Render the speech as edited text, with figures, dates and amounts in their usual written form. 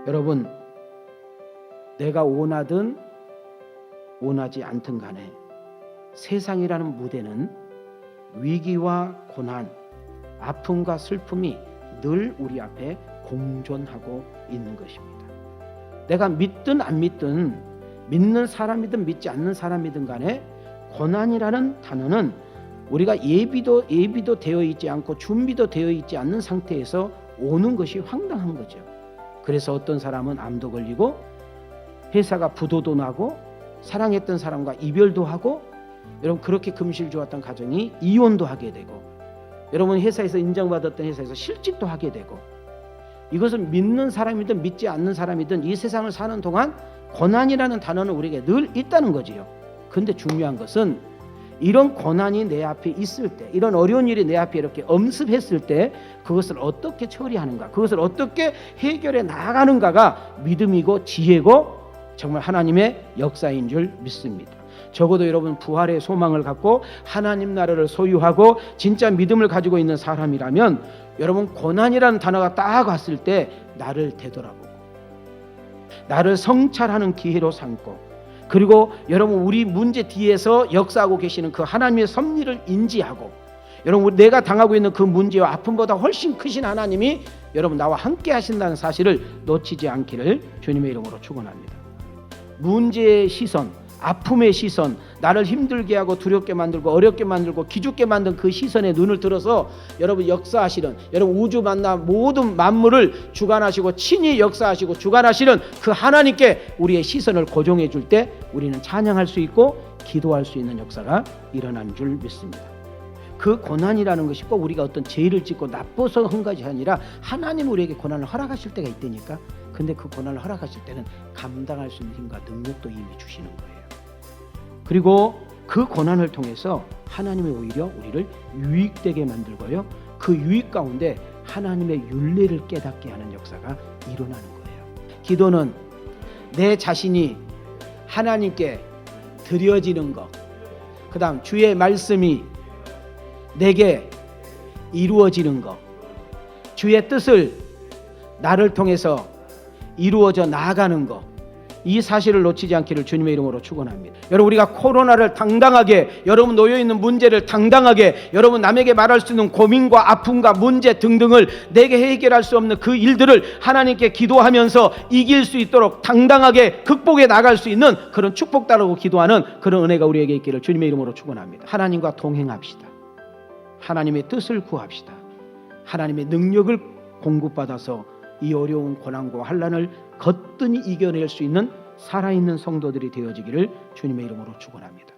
여러분, 내가 원하든 원하지 않든 간에 세상이라는 무대는 위기와 고난, 아픔과 슬픔이 늘 우리 앞에 공존하고 있는 것입니다. 내가 믿든 안 믿든, 믿는 사람이든 믿지 않는 사람이든 간에 고난이라는 단어는 우리가 예비도 되어 있지 않고 준비도 되어 있지 않는 상태에서 오는 것이 황당한 거죠. 그래서 어떤 사람은 암도 걸리고, 회사가 부도도 나고, 사랑했던 사람과 이별도 하고, 여러분 그렇게 금실 좋았던 가정이 이혼도 하게 되고, 여러분 회사에서 인정받았던 회사에서 실직도 하게 되고, 이것은 믿는 사람이든 믿지 않는 사람이든 이 세상을 사는 동안 고난이라는 단어는 우리에게 늘 있다는 거지요. 근데 중요한 것은 이런 고난이 내 앞에 있을 때, 이런 어려운 일이 내 앞에 이렇게 엄습했을 때 그것을 어떻게 처리하는가, 그것을 어떻게 해결해 나가는가가 믿음이고 지혜고 정말 하나님의 역사인 줄 믿습니다. 적어도 여러분 부활의 소망을 갖고 하나님 나라를 소유하고 진짜 믿음을 가지고 있는 사람이라면 여러분 고난이라는 단어가 딱 왔을 때 나를 되돌아보고 나를 성찰하는 기회로 삼고, 그리고 여러분 우리 문제 뒤에서 역사하고 계시는 그 하나님의 섭리를 인지하고, 여러분 내가 당하고 있는 그 문제와 아픔보다 훨씬 크신 하나님이 여러분 나와 함께 하신다는 사실을 놓치지 않기를 주님의 이름으로 축원합니다. 문제의 시선, 아픔의 시선, 나를 힘들게 하고 두렵게 만들고 어렵게 만들고 기죽게 만든 그 시선에 눈을 들어서 여러분 역사하시는, 여러분 우주 만남 모든 만물을 주관하시고 친히 역사하시고 주관하시는 그 하나님께 우리의 시선을 고정해 줄 때 우리는 찬양할 수 있고 기도할 수 있는 역사가 일어난 줄 믿습니다. 그 고난이라는 것이 꼭 우리가 어떤 죄를 짓고 나빠서 한 것이 아니라 하나님 우리에게 고난을 허락하실 때가 있다니까. 근데 그 고난을 허락하실 때는 감당할 수 있는 힘과 능력도 이미 주시는 거예요. 그리고 그 고난을 통해서 하나님이 오히려 우리를 유익되게 만들고요, 그 유익 가운데 하나님의 율례를 깨닫게 하는 역사가 일어나는 거예요. 기도는 내 자신이 하나님께 드려지는 것, 그 다음 주의 말씀이 내게 이루어지는 것, 주의 뜻을 나를 통해서 이루어져 나아가는 것, 이 사실을 놓치지 않기를 주님의 이름으로 축원합니다. 여러분 우리가 코로나를 당당하게, 여러분 놓여있는 문제를 당당하게, 여러분 남에게 말할 수 있는 고민과 아픔과 문제 등등을 내게 해결할 수 없는 그 일들을 하나님께 기도하면서 이길 수 있도록 당당하게 극복해 나갈 수 있는 그런 축복 달라고 기도하는 그런 은혜가 우리에게 있기를 주님의 이름으로 축원합니다. 하나님과 동행합시다. 하나님의 뜻을 구합시다. 하나님의 능력을 공급받아서 이 어려운 고난과 환난을 거뜬히 이겨낼 수 있는 살아있는 성도들이 되어지기를 주님의 이름으로 축원합니다.